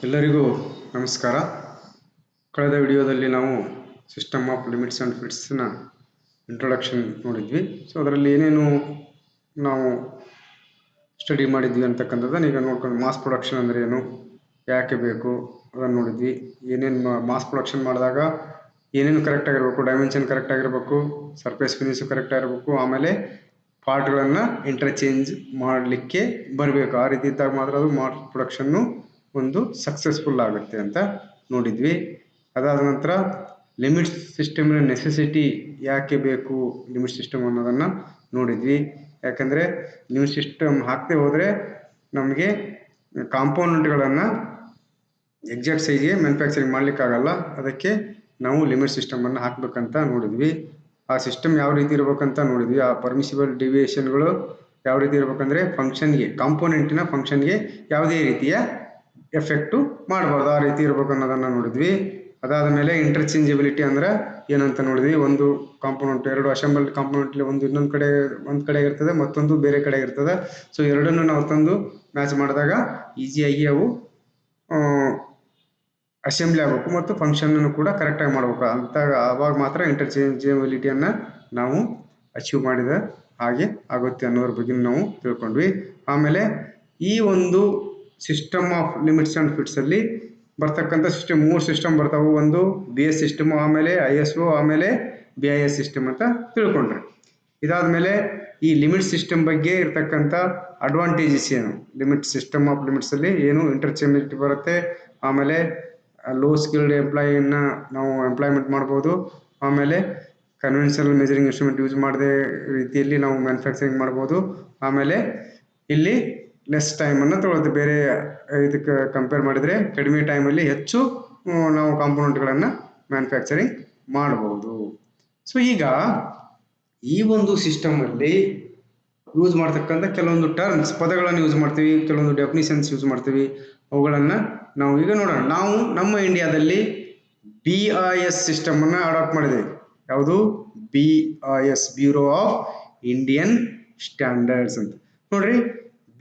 ಎಲ್ಲರಿಗೂ ನಮಸ್ಕಾರ. ಕಳೆದ ವಿಡಿಯೋದಲ್ಲಿ ನಾವು ಸಿಸ್ಟಮ್ ಆಫ್ ಲಿಮಿಟ್ಸ್ ಆ್ಯಂಡ್ ಫಿಟ್ಸ್ನ ಇಂಟ್ರೊಡಕ್ಷನ್ ನೋಡಿದ್ವಿ. ಸೊ ಅದರಲ್ಲಿ ಏನೇನು ನಾವು ಸ್ಟಡಿ ಮಾಡಿದ್ವಿ ಅಂತಕ್ಕಂಥದ್ದನ್ನು ಈಗ ನೋಡ್ಕೊಂಡು, ಮಾಸ್ ಪ್ರೊಡಕ್ಷನ್ ಅಂದರೆ ಏನು, ಯಾಕೆ ಬೇಕು ಅದನ್ನು ನೋಡಿದ್ವಿ. ಏನೇನು ಮಾಸ್ ಪ್ರೊಡಕ್ಷನ್ ಮಾಡಿದಾಗ ಏನೇನು ಕರೆಕ್ಟಾಗಿರಬೇಕು, ಡೈಮೆನ್ಷನ್ ಕರೆಕ್ಟಾಗಿರಬೇಕು, ಸರ್ಫೇಸ್ ಫಿನಿಶು ಕರೆಕ್ಟಾಗಿರಬೇಕು, ಆಮೇಲೆ ಪಾರ್ಟ್ಗಳನ್ನು ಇಂಟರ್ಚೇಂಜ್ ಮಾಡಲಿಕ್ಕೆ ಬರಬೇಕು. ಆ ರೀತಿ ಇದ್ದಾಗ ಮಾತ್ರ ಅದು ಮಾಸ್ ಪ್ರೊಡಕ್ಷನ್ನು ಒಂದು ಸಕ್ಸಸ್ಫುಲ್ ಆಗುತ್ತೆ ಅಂತ ನೋಡಿದ್ವಿ. ಅದಾದ ನಂತರ ಲಿಮಿಟ್ ಸಿಸ್ಟಮ್ನ ನೆಸೆಸಿಟಿ, ಯಾಕೆ ಬೇಕು ಲಿಮಿಟ್ ಸಿಸ್ಟಮ್ ಅನ್ನೋದನ್ನು ನೋಡಿದ್ವಿ. ಯಾಕಂದರೆ ಲಿಮಿಟ್ ಸಿಸ್ಟಮ್ ಹಾಕದೆ ಹೋದರೆ ನಮಗೆ ಕಾಂಪೋನೆಂಟ್ಗಳನ್ನು ಎಕ್ಸಾಕ್ಟ್ ಸೈಜ್ಗೆ ಮ್ಯಾನುಫ್ಯಾಕ್ಚರಿಂಗ್ ಮಾಡಲಿಕ್ಕಾಗಲ್ಲ. ಅದಕ್ಕೆ ನಾವು ಲಿಮಿಟ್ ಸಿಸ್ಟಮನ್ನು ಹಾಕಬೇಕಂತ ನೋಡಿದ್ವಿ. ಆ ಸಿಸ್ಟಮ್ ಯಾವ ರೀತಿ ಇರಬೇಕಂತ ನೋಡಿದ್ವಿ. ಆ ಪರ್ಮಿಸಿಬಲ್ ಡಿವಿಯೇಷನ್ಗಳು ಯಾವ ರೀತಿ ಇರಬೇಕಂದ್ರೆ ಫಂಕ್ಷನ್ಗೆ, ಕಾಂಪೋನೆಂಟಿನ ಫಂಕ್ಷನ್ಗೆ ಯಾವುದೇ ರೀತಿಯ ಎಫೆಕ್ಟು ಮಾಡಬಾರ್ದು, ಆ ರೀತಿ ಇರಬೇಕು ಅನ್ನೋದನ್ನು ನೋಡಿದ್ವಿ. ಅದಾದ ಮೇಲೆ ಇಂಟರ್ಚೇಂಜಬಿಲಿಟಿ ಅಂದರೆ ಏನಂತ ನೋಡಿದ್ವಿ. ಒಂದು ಕಾಂಪೋನೆಂಟ್, ಎರಡು ಅಸೆಂಬಲ್ಡ್ ಕಾಂಪೋನೆಂಟ್ಲಿ ಒಂದು ಒಂದು ಕಡೆ ಇರ್ತದೆ, ಮತ್ತೊಂದು ಬೇರೆ ಕಡೆ ಇರ್ತದೆ. ಸೊ ಎರಡನ್ನು ನಾವು ತಂದು ಮ್ಯಾಚ್ ಮಾಡಿದಾಗ ಈಸಿಯಾಗಿ ಅವು ಅಸೆಂಬ್ಲಿ ಆಗಬೇಕು ಮತ್ತು ಫಂಕ್ಷನನ್ನು ಕೂಡ ಕರೆಕ್ಟಾಗಿ ಮಾಡಬೇಕು ಅಂತ. ಆವಾಗ ಮಾತ್ರ ಇಂಟರ್ಚೇಂಜಬಿಲಿಟಿಯನ್ನು ನಾವು ಅಚೀವ್ ಮಾಡಿದ ಹಾಗೆ ಆಗುತ್ತೆ ಅನ್ನೋದ್ರ ಬಗ್ಗೆ ನಾವು ತಿಳ್ಕೊಂಡ್ವಿ. ಆಮೇಲೆ ಈ ಒಂದು ಸಿಸ್ಟಮ್ ಆಫ್ ಲಿಮಿಟ್ಸ್ ಆ್ಯಂಡ್ ಫಿಟ್ಸಲ್ಲಿ ಬರ್ತಕ್ಕಂಥ ಸಿಸ್ಟಮ್, 3 ಸಿಸ್ಟಮ್ ಬರ್ತಾವೆ. ಒಂದು BS ಸಿಸ್ಟಮು, ಆಮೇಲೆ ISO, ಆಮೇಲೆ BIS ಸಿಸ್ಟಮ್ ಅಂತ ತಿಳ್ಕೊಂಡ್ರೆ. ಇದಾದ ಮೇಲೆ ಈ ಲಿಮಿಟ್ ಸಿಸ್ಟಮ್ ಬಗ್ಗೆ ಇರ್ತಕ್ಕಂಥ ಅಡ್ವಾಂಟೇಜಸ್ ಏನು, ಲಿಮಿಟ್ ಸಿಸ್ಟಮ್ ಆಫ್ ಲಿಮಿಟ್ಸಲ್ಲಿ ಏನು ಇಂಟರ್ಚೇಂಜಬಿಲಿಟಿ ಬರುತ್ತೆ, ಆಮೇಲೆ ಲೋ ಸ್ಕಿಲ್ಡ್ ಎಂಪ್ಲಾಯಿನ ನಾವು ಎಂಪ್ಲಾಯ್ಮೆಂಟ್ ಮಾಡ್ಬೋದು, ಆಮೇಲೆ ಕನ್ವೆನ್ಷನಲ್ ಮೆಜರಿಂಗ್ ಇನ್ಸ್ಟ್ರೂಮೆಂಟ್ ಯೂಸ್ ಮಾಡದೆ ರೀತಿಯಲ್ಲಿ ನಾವು ಮ್ಯಾನುಫ್ಯಾಕ್ಚರಿಂಗ್ ಮಾಡ್ಬೋದು, ಆಮೇಲೆ ಇಲ್ಲಿ ಲೆಸ್ ಟೈಮನ್ನು ತೊಗೊಳುತ್ತೆ. ಬೇರೆ ಇದಕ್ಕೆ ಕಂಪೇರ್ ಮಾಡಿದರೆ ಕಡಿಮೆ ಟೈಮಲ್ಲಿ ಹೆಚ್ಚು ನಾವು ಕಾಂಪೋನೆಂಟ್ಗಳನ್ನು ಮ್ಯಾನುಫ್ಯಾಕ್ಚರಿಂಗ್ ಮಾಡ್ಬೋದು. ಸೊ ಈಗ ಈ ಒಂದು ಸಿಸ್ಟಮಲ್ಲಿ ಯೂಸ್ ಮಾಡ್ತಕ್ಕಂಥ ಕೆಲವೊಂದು ಟರ್ಮ್ಸ್, ಪದಗಳನ್ನು ಯೂಸ್ ಮಾಡ್ತೀವಿ, ಕೆಲವೊಂದು ಡೆಫಿನಿಷನ್ಸ್ ಯೂಸ್ ಮಾಡ್ತೀವಿ. ಅವುಗಳನ್ನು ನಾವು ಈಗ ನೋಡೋಣ. ನಾವು ನಮ್ಮ ಇಂಡಿಯಾದಲ್ಲಿ BIS ಸಿಸ್ಟಮನ್ನು ಅಡಾಪ್ಟ್ ಮಾಡಿದ್ದೇವೆ. ಯಾವುದು? BIS, bureau of Indian standards ಅಂತ. ನೋಡ್ರಿ,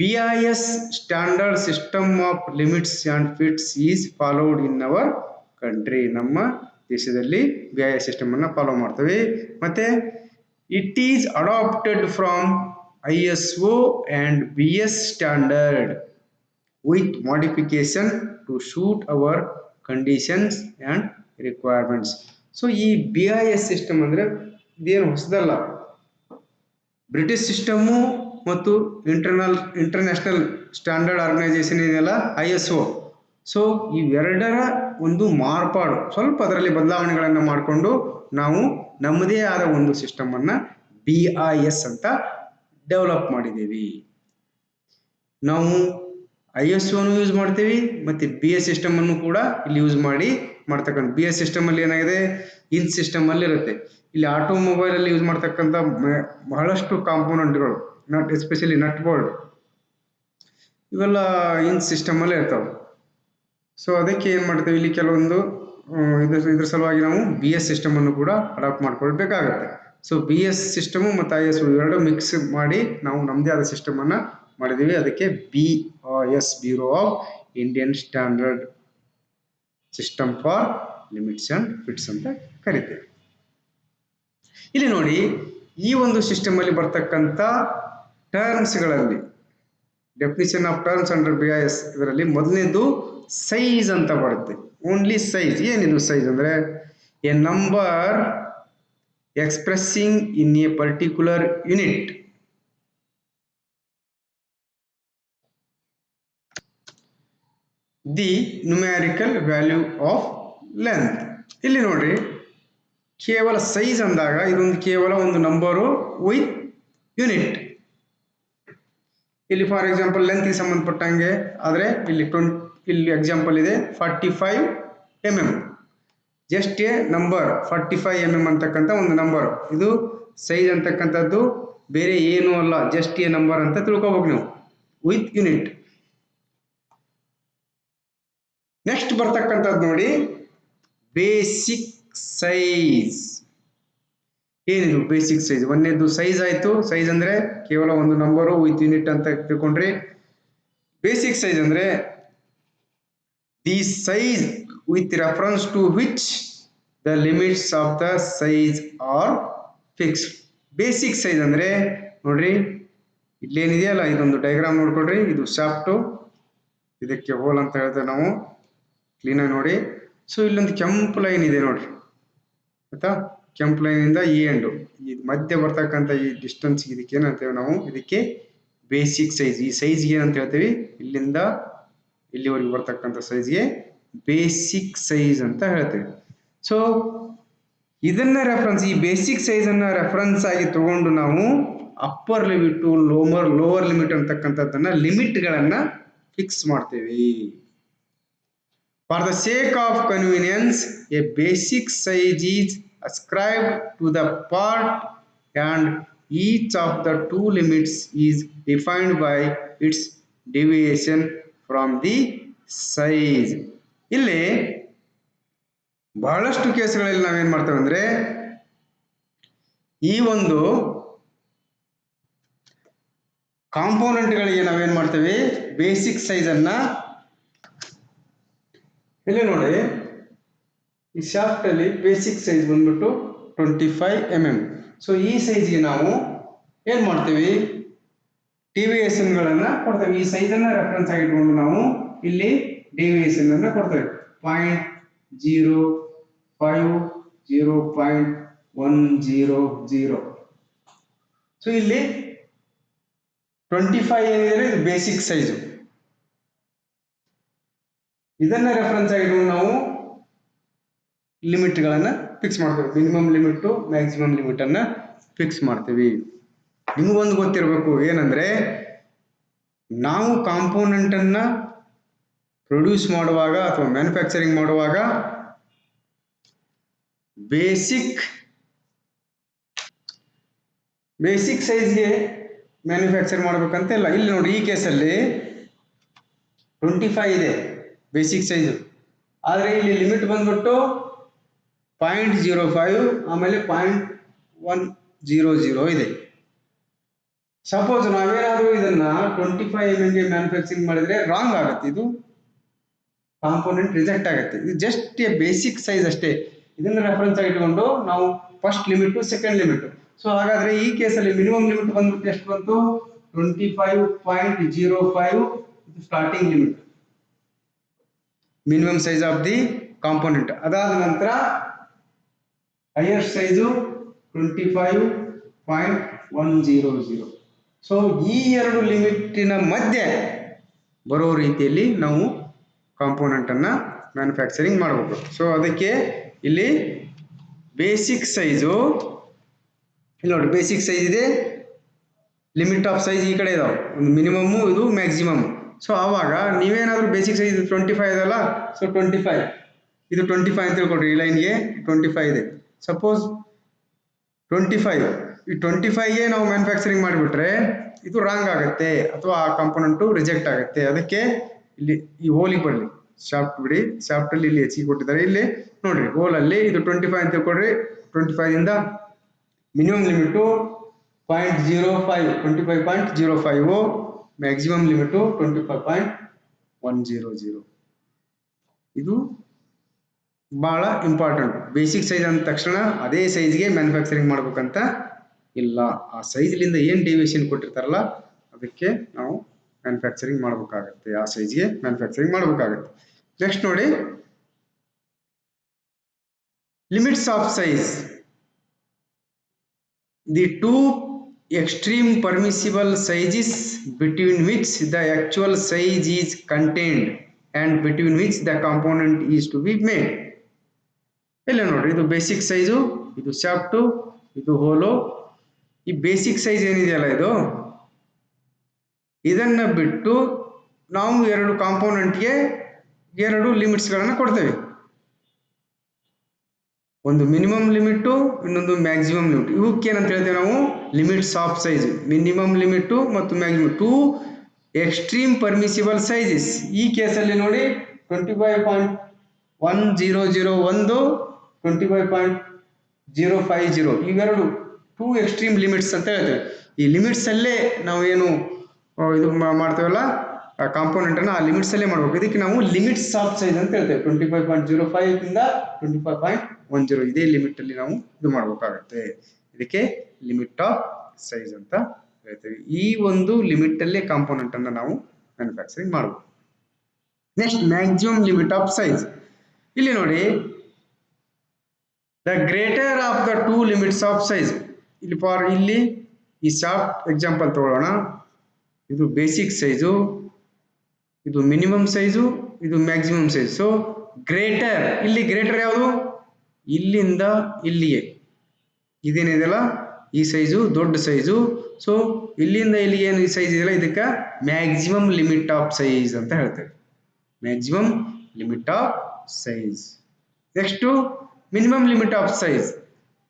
BIS standard system of limits and fits is followed in our country. ನಮ್ಮ ದೇಶದಲ್ಲಿ BIS ಸಿಸ್ಟಮನ್ನು ಫಾಲೋ ಮಾಡ್ತೀವಿ. ಮತ್ತು it is adapted from ISO and BS standard with modification to suit our conditions and requirements. So ಈ BIS system ಅಂದರೆ ಇದೇನು ಹೊಸದಲ್ಲ. British system ಮತ್ತು ಇಂಟರ್ನ್ಯಾಷನಲ್ ಸ್ಟ್ಯಾಂಡರ್ಡ್ ಆರ್ಗನೈಸೇಷನ್ ಇದೆಯಲ್ಲ, ISO. ಸೊ ಇವೆರಡರ ಒಂದು ಮಾರ್ಪಾಡು, ಸ್ವಲ್ಪ ಅದರಲ್ಲಿ ಬದಲಾವಣೆಗಳನ್ನು ಮಾಡಿಕೊಂಡು ನಾವು ನಮ್ಮದೇ ಆದ ಒಂದು ಸಿಸ್ಟಮನ್ನು BIS ಅಂತ ಡೆವಲಪ್ ಮಾಡಿದ್ದೀವಿ. ನಾವು ISOನು ಯೂಸ್ ಮಾಡ್ತೀವಿ ಮತ್ತು BS ಸಿಸ್ಟಮನ್ನು ಕೂಡ ಇಲ್ಲಿ ಯೂಸ್ ಮಾಡ್ತಕ್ಕಂಥ. BS ಸಿಸ್ಟಮಲ್ಲಿ ಏನಾಗಿದೆ, ಇನ್ ಸಿಸ್ಟಮಲ್ಲಿ ಇರುತ್ತೆ. ಇಲ್ಲಿ ಆಟೋಮೊಬೈಲಲ್ಲಿ ಯೂಸ್ ಮಾಡ್ತಕ್ಕಂಥ ಬಹಳಷ್ಟು ಕಾಂಪೋನೆಂಟ್ಗಳು, ಎಸ್ಪೆಷಲಿ ನಟ್ ಬೋಲ್ಟ್, ಇವೆಲ್ಲ ಇನ್ ಸಿಸ್ಟಮಲ್ಲೇ ಇರ್ತಾವೆ. ಸೊ ಅದಕ್ಕೆ ಏನು ಮಾಡ್ತೀವಿ, ಇಲ್ಲಿ ಕೆಲವೊಂದು ಇದ್ರ ಸಲುವಾಗಿ ನಾವು BS ಸಿಸ್ಟಮನ್ನು ಕೂಡ ಅಡಾಪ್ಟ್ ಮಾಡ್ಕೊಳ್ಬೇಕಾಗತ್ತೆ. ಸೊ BS ಸಿಸ್ಟಮು ಮತ್ತು ISO ಇವೆರಡು ಮಿಕ್ಸ್ ಮಾಡಿ ನಾವು ನಮ್ಮದೇ ಆದ ಸಿಸ್ಟಮನ್ನು ಮಾಡಿದ್ದೀವಿ. ಅದಕ್ಕೆ BIS, bureau of Indian standard system for limits and fits ಅಂತ ಕರಿತೇವೆ. ಇಲ್ಲಿ ನೋಡಿ, ಈ ಒಂದು ಸಿಸ್ಟಮಲ್ಲಿ ಬರ್ತಕ್ಕಂಥ ಟರ್ಮ್ಸ್ಗಳಲ್ಲಿ definition of terms under BIS, ಇದರಲ್ಲಿ ಮೊದಲನೇದು ಸೈಜ್ ಅಂತ ಬರುತ್ತೆ. Only size. ಏನಿದು ಸೈಜ್ ಅಂದರೆ a number expressing in a particular unit the numerical value of length. ಇಲ್ಲಿ ನೋಡ್ರಿ, ಕೇವಲ ಸೈಜ್ ಅಂದಾಗ ಇದೊಂದು ಕೇವಲ ಒಂದು ನಂಬರು ವಿತ್ ಯೂನಿಟ್. ಇಲ್ಲಿ ಫಾರ್ ಎಕ್ಸಾಂಪಲ್ ಲೆಂತ್ಗೆ ಸಂಬಂಧಪಟ್ಟಂಗೆ ಆದರೆ ಇಲ್ಲಿ ಎಕ್ಸಾಂಪಲ್ ಇದೆ 45 mm. Just A number 45 mm ಅಂತಕ್ಕಂಥ ಒಂದು ನಂಬರ್. ಇದು ಸೈಜ್ ಅಂತಕ್ಕಂಥದ್ದು ಬೇರೆ ಏನೂ ಅಲ್ಲ, ಜಸ್ಟ್ ಎ ನಂಬರ್ ಅಂತ ತಿಳ್ಕೊಬೇಕು ನೀವು, ವಿತ್ ಯೂನಿಟ್. ನೆಕ್ಸ್ಟ್ ಬರ್ತಕ್ಕಂಥದ್ದು ನೋಡಿ, ಬೇಸಿಕ್ ಸೈಜ್. ಏನಿದು ಬೇಸಿಕ್ ಸೈಜ್? ಒಂದನೇದು ಸೈಜ್ ಆಯಿತು. ಸೈಜ್ ಅಂದರೆ ಕೇವಲ ಒಂದು ನಂಬರು ವಿತ್ ಯೂನಿಟ್ ಅಂತ ತಿಳ್ಕೊಂಡ್ರಿ. ಬೇಸಿಕ್ ಸೈಜ್ ಅಂದರೆ the size with reference to which the limits of the size are fixed. Basic size ಅಂದರೆ ನೋಡ್ರಿ ಇಲ್ಲೇನಿದೆಯಲ್ಲ ಇದೊಂದು ಡಯಾಗ್ರಾಮ್ ನೋಡ್ಕೊಡ್ರಿ. ಇದು ಶಾಫ್ಟು, ಇದಕ್ಕೆ ಹೋಲ್ ಅಂತ ಹೇಳ್ತೇವೆ ನಾವು. ಕ್ಲೀನಾಗಿ ನೋಡಿ. ಸೊ ಇಲ್ಲೊಂದು ಕೆಂಪು ಲೈನ್ ಇದೆ ನೋಡ್ರಿ, ಆಯ್ತಾ? ಕೆಂಪು ಲೈನಿಂದ ಈ ಎಂಡು ಈ ಮಧ್ಯೆ ಬರ್ತಕ್ಕಂಥ ಈ ಡಿಸ್ಟೆನ್ಸ್ ಇದಕ್ಕೆ ಏನಂತೇವೆ ನಾವು? ಇದಕ್ಕೆ ಬೇಸಿಕ್ ಸೈಜ್. ಈ ಸೈಜ್ಗೆ ಏನಂತ ಹೇಳ್ತೀವಿ? ಇಲ್ಲಿಂದ ಇಲ್ಲಿವರೆಗೆ ಬರ್ತಕ್ಕಂಥ ಸೈಜ್ಗೆ ಬೇಸಿಕ್ ಸೈಜ್ ಅಂತ ಹೇಳ್ತೇವೆ. ಸೊ ಇದನ್ನ ರೆಫರೆನ್ಸ್, ಈ ಬೇಸಿಕ್ ಸೈಜ್ ಅನ್ನ ರೆಫರೆನ್ಸ್ ಆಗಿ ತಗೊಂಡು ನಾವು ಅಪ್ಪರ್ ಲಿಮಿಟ್, ಲೋವರ್ ಲಿಮಿಟ್ ಅಂತಕ್ಕಂಥದ್ದನ್ನ ಲಿಮಿಟ್ಗಳನ್ನ ಫಿಕ್ಸ್ ಮಾಡ್ತೇವೆ. For the sake of convenience A basic size is ascribed to the part and each of the two limits is defined by its deviation from the size. ಇಲ್ಲಿ ಬಹಳಷ್ಟು ಕೇಸ್ಗಳಲ್ಲಿ ನಾವೇನ್ ಮಾಡ್ತೇವೆ ಅಂದ್ರೆ ಈ ಒಂದು ಕಾಂಪೋನೆಂಟ್ಗಳಿಗೆ ನಾವೇನ್ ಮಾಡ್ತೇವೆ? ಬೇಸಿಕ್ ಸೈಜ್ ಅನ್ನ ಇಲ್ಲಿ ನೋಡಿ, ಈ ಶಾಫ್ಟ್ ಅಲ್ಲಿ ಬೇಸಿಕ್ ಸೈಜ್ ಬಂದ್ಬಿಟ್ಟು 25 mm. ಸೊ ಈ ಸೈಜ್ಗೆ ನಾವು ಏನ್ ಮಾಡ್ತೀವಿ? ಡಿವಿಯೇಷನ್ ಗಳನ್ನ ಕೊಡ್ತೇವೆ. ಈ ಸೈಜ್ ಅನ್ನ ರೆಫರೆನ್ಸ್ ಆಗಿಟ್ಕೊಂಡು ನಾವು ಇಲ್ಲಿ ಡಿವಿಯೇಷನ್ ಅನ್ನ ಕೊಡ್ತೇವೆ. 0.05, 0.100. ಸೊ ಇಲ್ಲಿ 25 ಏನಿದೆ ಇದು ಬೇಸಿಕ್ ಸೈಜು. ಇದನ್ನ ರೆಫರೆನ್ಸ್ ಆಗಿಟ್ಕೊಂಡು ನಾವು ಲಿಮಿಟ್ಗಳನ್ನ ಫಿಕ್ಸ್ ಮಾಡ್ತೇವೆ. ಮಿನಿಮಮ್ ಲಿಮಿಟ್, ಮ್ಯಾಕ್ಸಿಮಮ್ ಲಿಮಿಟ್ ಅನ್ನ ಫಿಕ್ಸ್ ಮಾಡ್ತೀವಿ. ನಿಮಗೊಂದು ಗೊತ್ತಿರಬೇಕು ಏನಂದ್ರೆ, ನಾವು ಕಾಂಪೋನೆಂಟ್ ಅನ್ನ ಪ್ರೊಡ್ಯೂಸ್ ಮಾಡುವಾಗ ಅಥವಾ ಮ್ಯಾನುಫ್ಯಾಕ್ಚರಿಂಗ್ ಮಾಡುವಾಗ ಬೇಸಿಕ್ ಸೈಜ್ಗೆ ಮ್ಯಾನುಫ್ಯಾಕ್ಚರ್ ಮಾಡ್ಬೇಕಂತ ಇಲ್ಲ. ಇಲ್ಲಿ ನೋಡಿ, ಈ ಕೇಸಲ್ಲಿ 25 ಇದೆ ಬೇಸಿಕ್ ಸೈಜು, ಆದರೆ ಇಲ್ಲಿ ಲಿಮಿಟ್ ಬಂದ್ಬಿಟ್ಟು 0.05 ಆಮೇಲೆ 0.100 ಇದೆ. ಸಪೋಸ್ ನಾವೇನಾದ್ರೂ ಇದನ್ನ 25 mm ಗೆ ಮ್ಯಾನುಫ್ಯಾಕ್ಚರಿಂಗ್ ಮಾಡಿದ್ರೆ ರಾಂಗ್ ಆಗುತ್ತೆ, ಇದು ಕಾಂಪೋನೆಂಟ್ ರಿಜೆಕ್ಟ್ ಆಗುತ್ತೆ. ಇದು ಜಸ್ಟ್ ಎ ಬೇಸಿಕ್ ಸೈಜ್ ಅಷ್ಟೇ. ಇದನ್ನ ರೆಫರೆನ್ಸ್ ಆಗಿಟ್ಕೊಂಡು ನಾವು first limit, second limit. So ಹಾಗಾದ್ರೆ ಈ ಕೇಸಲ್ಲಿ ಮಿನಿಮಮ್ ಲಿಮಿಟ್ ಬಂದ್ಬಿಟ್ಟು ಎಷ್ಟು ಬಂತು? 25.05 ಇದು starting limit, minimum size of the component. ಅದಾದ ನಂತರ ಹೈಯೆಸ್ಟ್ ಸೈಜು 25.100. ಸೊ ಈ ಎರಡು ಲಿಮಿಟಿನ ಮಧ್ಯೆ ಬರೋ ರೀತಿಯಲ್ಲಿ ನಾವು ಕಾಂಪೋನೆಂಟ್ ಅನ್ನ ಮ್ಯಾನುಫ್ಯಾಕ್ಚರಿಂಗ್ ಮಾಡಬೇಕು. ಸೊ ಅದಕ್ಕೆ ಇಲ್ಲಿ ಬೇಸಿಕ್ ಸೈಜು, ಇಲ್ಲಿ ನೋಡಿ ಬೇಸಿಕ್ ಸೈಜ್ ಇದೆ, ಲಿಮಿಟ್ ಆಫ್ ಸೈಜ್ ಈ ಕಡೆ ಇದಾವೆ, ಒಂದು ಮಿನಿಮಮ್ಮು, ಇದು ಮ್ಯಾಕ್ಸಿಮಮ್. ಸೊ ಆವಾಗ ನೀವೇನಾದ್ರೂ ಬೇಸಿಕ್ ಸೈಜ್ 25 ಇದಲ್ಲ, ಸೊ 25 ಇದು 25 ಅಂತ ತಿಳ್ಕೊಡ್ರಿ. ಈ ಲೈನ್ಗೆ 25 ಇದೆ. ಸಪೋಸ್ 25, ಈ 25ಗೆ ನಾವು ಮ್ಯಾನುಫ್ಯಾಕ್ಚರಿಂಗ್ ಮಾಡಿಬಿಟ್ರೆ ಇದು ರಾಂಗ್ ಆಗುತ್ತೆ ಅಥವಾ ಆ ಕಾಂಪೋನೆಂಟು ರಿಜೆಕ್ಟ್ ಆಗುತ್ತೆ. ಅದಕ್ಕೆ ಇಲ್ಲಿ ಈ ಹೋಲಿಗೆ ಬರಲಿ, ಶಾಫ್ಟ್ ಬಿಡಿ, ಶಾಫ್ಟ್ ಅಲ್ಲಿ ಇಲ್ಲಿ ಹೆಚ್ಚಿಗೆ ಕೊಟ್ಟಿದ್ದಾರೆ. ಇಲ್ಲಿ ನೋಡ್ರಿ ಹೋಲಲ್ಲಿ ಇದು 25 ಅಂತ ತಿಳ್ಕೊಡ್ರಿ. 25 ಇಂದ ಮಿನಿಮಮ್ ಲಿಮಿಟು 0.05, 25.05, ಮ್ಯಾಕ್ಸಿಮಮ್ ಲಿಮಿಟು 25.100. ಇದು ಬಹಳ ಇಂಪಾರ್ಟೆಂಟ್. ಬೇಸಿಕ್ ಸೈಜ್ ಅಂದ ತಕ್ಷಣ ಅದೇ ಸೈಜ್ಗೆ ಮ್ಯಾನುಫ್ಯಾಕ್ಚರಿಂಗ್ ಮಾಡ್ಬೇಕಂತ ಇಲ್ಲ. ಆ ಸೈಜ್ಲಿಂದ ಏನು ಡಿವಿಯೇಷನ್ ಕೊಟ್ಟಿರ್ತಾರಲ್ಲ ಅದಕ್ಕೆ ನಾವು ಮ್ಯಾನುಫ್ಯಾಕ್ಚರಿಂಗ್ ಮಾಡಬೇಕಾಗತ್ತೆ, ಆ ಸೈಜ್ಗೆ ಮ್ಯಾನುಫ್ಯಾಕ್ಚರಿಂಗ್ ಮಾಡಬೇಕಾಗತ್ತೆ. ನೆಕ್ಸ್ಟ್ ನೋಡಿ, limits of size. The two extreme permissible sizes between which the actual size is contained and between which the component is to be made. ಇಲ್ಲ ನೋಡ್ರಿ, ಇದು ಬೇಸಿಕ್ ಸೈಜು, ಇದು ಶಾಫ್ಟು, ಇದು ಹೋಲು. ಈ ಬೇಸಿಕ್ ಸೈಜ್ ಏನಿದೆಯಲ್ಲ ಇದು, ಇದನ್ನ ಬಿಟ್ಟು ನಾವು ಎರಡು ಕಾಂಪೋನೆಂಟ್ಗೆ ಎರಡು ಲಿಮಿಟ್ಸ್ಗಳನ್ನು ಕೊಡ್ತೇವೆ. ಒಂದು ಮಿನಿಮಮ್ ಲಿಮಿಟು, ಇನ್ನೊಂದು ಮ್ಯಾಕ್ಸಿಮಮ್ ಲಿಮಿಟ್. ಇವಕ್ಕೆ ಏನಂತ ಹೇಳ್ತೇವೆ ನಾವು? Limits of size. Minimum limit ಮತ್ತು maximum, two extreme permissible sizes. ಈ ಕೇಸಲ್ಲಿ ನೋಡಿ 25.1001, 25.050, ಇವೆರಡು ಟೂ ಎಕ್ಸ್ಟ್ರೀಮ್ ಲಿಮಿಟ್ಸ್ ಅಂತ ಹೇಳ್ತೇವೆ. ಈ ಲಿಮಿಟ್ಸ್ ಅಲ್ಲೇ ನಾವು ಏನು ಇದು ಮಾಡ್ತೇವಲ್ಲ ಕಾಂಪೋನೆಂಟ್ ಅನ್ನು ಆ ಲಿಮಿಟ್ಸ್ ಅಲ್ಲೇ ಮಾಡಬೇಕು. ಇದಕ್ಕೆ ನಾವು ಲಿಮಿಟ್ಸ್ ಆಫ್ ಸೈಜ್ ಅಂತ ಹೇಳ್ತೇವೆ. 25.05 ಇಂದ 25.10 ಇದೇ ಲಿಮಿಟ್ ಅಲ್ಲಿ ನಾವು ಇದು ಮಾಡಬೇಕಾಗುತ್ತೆ. ಇದಕ್ಕೆ ಲಿಮಿಟ್ ಆಫ್ ಸೈಜ್ ಅಂತ ಹೇಳ್ತೇವೆ. ಈ ಒಂದು ಲಿಮಿಟ್ ಅಲ್ಲೇ ಕಾಂಪೋನೆಂಟ್ ಅನ್ನು ನಾವು ಮ್ಯಾನುಫ್ಯಾಕ್ಚರಿಂಗ್ ಮಾಡಬಹುದು. Next maximum limit of size. ಇಲ್ಲಿ ನೋಡಿ, the greater of the two limits of size. ಇಲ್ಲಿ ಈ ಶಾರ್ಟ್ ಎಕ್ಸಾಂಪಲ್ ತಗೊಳ್ಳೋಣ. ಇದು ಬೇಸಿಕ್ ಸೈಜು, ಇದು ಮಿನಿಮಮ್ ಸೈಜು, ಇದು ಮ್ಯಾಕ್ಸಿಮಮ್ ಸೈಜ್. ಸೊ ಗ್ರೇಟರ್, ಇಲ್ಲಿ ಗ್ರೇಟರ್ ಯಾವುದು? ಇಲ್ಲಿಂದ ಇಲ್ಲಿಗೆ ಇದೇನಿದೆಯಲ್ಲ ಈ ಸೈಜು ದೊಡ್ಡ ಸೈಜು. ಸೊ ಇಲ್ಲಿಂದ ಇಲ್ಲಿಗೆ ಏನು ಈ ಸೈಜ್ ಇದೆಯಲ್ಲ ಇದಕ್ಕೆ ಮ್ಯಾಕ್ಸಿಮಮ್ ಲಿಮಿಟ್ ಆಫ್ ಸೈಜ್ ಅಂತ ಹೇಳ್ತೇವೆ. Maximum limit of size. Next minimum limit of size.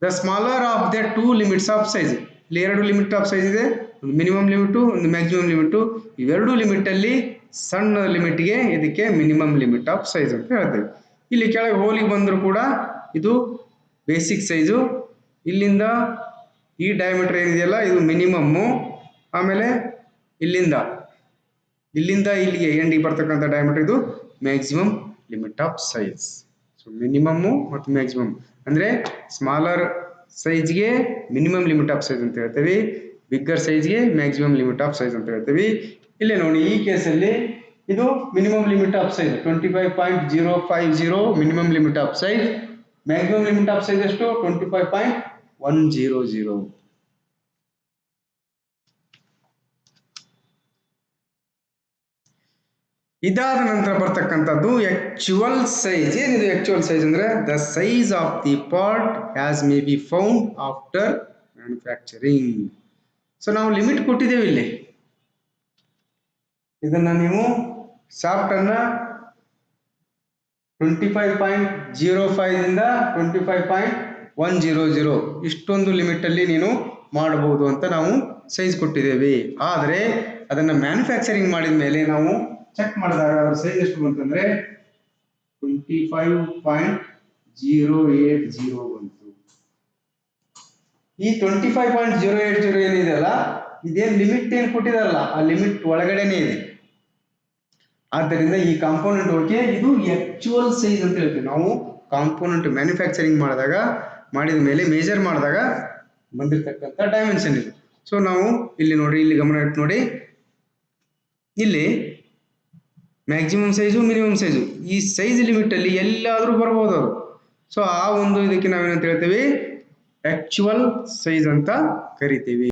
The smaller of the two limits of size. ಇಲ್ಲಿ ಎರಡು ಲಿಮಿಟ್ ಆಫ್ ಸೈಜ್ ಇದೆ, ಒಂದು ಮಿನಿಮಮ್ ಲಿಮಿಟು, ಒಂದು ಮ್ಯಾಕ್ಸಿಮಮ್ ಲಿಮಿಟು. ಇವೆರಡು ಲಿಮಿಟ್ ಅಲ್ಲಿ ಸಣ್ಣ ಲಿಮಿಟ್ಗೆ ಇದಕ್ಕೆ ಮಿನಿಮಮ್ ಲಿಮಿಟ್ ಆಫ್ ಸೈಜ್ ಅಂತ ಹೇಳ್ತೇವೆ. ಇಲ್ಲಿ ಕೆಳಗೆ ಹೋಲಿಗೆ ಬಂದರೂ ಕೂಡ ಇದು ಬೇಸಿಕ್ ಸೈಜು. ಇಲ್ಲಿಂದ ಈ ಡಯಾಮೀಟರ್ ಏನಿದೆಯಲ್ಲ ಇದು ಮಿನಿಮಮ್ಮು. ಆಮೇಲೆ ಇಲ್ಲಿಂದ ಇಲ್ಲಿಗೆ ಎಂಡಿಗೆ ಬರ್ತಕ್ಕಂಥ ಡಯಾಮೀಟರ್ ಇದು maximum limit of size. So minimum ಮತ್ತು ಮ್ಯಾಕ್ಸಿಮಮ್ ಅಂದರೆ ಸ್ಮಾಲರ್ ಸೈಜ್ಗೆ ಮಿನಿಮಮ್ ಲಿಮಿಟ್ ಆಫ್ ಸೈಜ್ ಅಂತ ಹೇಳ್ತೇವೆ, ಬಿಗ್ಗರ್ ಸೈಜ್ಗೆ ಮ್ಯಾಕ್ಸಿಮಮ್ ಲಿಮಿಟ್ ಆಫ್ ಸೈಜ್ ಅಂತ ಹೇಳ್ತೇವೆ. ಇಲ್ಲಿ ನೋಡಿ, ಈ ಕೇಸಲ್ಲಿ ಇದು minimum limit of size 25.050 minimum limit of size. Maximum limit of size ಎಷ್ಟು? 25.100. ಇದಾದ ನಂತರ ಬರ್ತಕ್ಕಂಥದ್ದು ಆಕ್ಚುಯಲ್ ಸೈಜ್. ಏನಿದೆ ಆಕ್ಚುಯಲ್ ಸೈಜ್ ಅಂದ್ರೆ the size of the part as may be found after manufacturing. So ನಾವು ಲಿಮಿಟ್ ಕೊಟ್ಟಿದ್ದೇವೆ ಇಲ್ಲಿ. ಇದನ್ನ ನೀವು ಶಾಫ್ಟ್ ಅನ್ನ 25.05 ಇಂದ 25.100 ಇಷ್ಟೊಂದು ಲಿಮಿಟ್ ಅಲ್ಲಿ ನೀನು ಮಾಡಬಹುದು ಅಂತ ನಾವು ಸೈಜ್ ಕೊಟ್ಟಿದ್ದೇವೆ. ಆದರೆ ಅದನ್ನ ಮ್ಯಾನುಫ್ಯಾಕ್ಚರಿಂಗ್ ಮಾಡಿದ ಮೇಲೆ ನಾವು ಚೆಕ್ ಮಾಡಿದಾಗ ಅದರ ಸೈಜ್ ಎಷ್ಟು ಬಂತಂದ್ರೆ 25.080 ಬಂತು. ಈ 25.080 ಏನಿದೆಯಲ್ಲ ಇದೇನು ಲಿಮಿಟ್ ಏನು ಕೊಟ್ಟಿದಾರಲ್ಲ ಆ ಲಿಮಿಟ್ ಒಳಗಡೆನೆ ಇದೆ. ಆದ್ದರಿಂದ ಈ ಕಾಂಪೋನೆಂಟ್ ಓಕೆ, ಇದು ಆಕ್ಚುಯಲ್ ಸೈಜ್ ಅಂತ ಹೇಳ್ತೀವಿ ನಾವು. ಕಾಂಪೋನೆಂಟ್ ಮ್ಯಾನುಫ್ಯಾಕ್ಚರಿಂಗ್ ಮಾಡಿದ ಮೇಲೆ ಮೇಜರ್ ಮಾಡಿದಾಗ ಬಂದಿರತಕ್ಕಂಥ ಡೈಮೆನ್ಷನ್ ಇದು. ಸೊ ನಾವು ಇಲ್ಲಿ ನೋಡಿ, ಇಲ್ಲಿ ಗಮನ ಇಟ್ಟು ನೋಡಿ, ಇಲ್ಲಿ ಮ್ಯಾಕ್ಸಿಮಮ್ ಸೈಜು ಮಿನಿಮಮ್ ಸೈಜು ಈ ಸೈಜ್ ಲಿಮಿಟ್ ಅಲ್ಲಿ ಎಲ್ಲಾದರೂ ಬರ್ಬೋದು ಅವರು. ಸೊ ಆ ಒಂದು ಇದಕ್ಕೆ ನಾವೇನಂತ ಹೇಳ್ತೀವಿ? ಆಕ್ಚುಯಲ್ ಸೈಜ್ ಅಂತ ಕರಿತೀವಿ.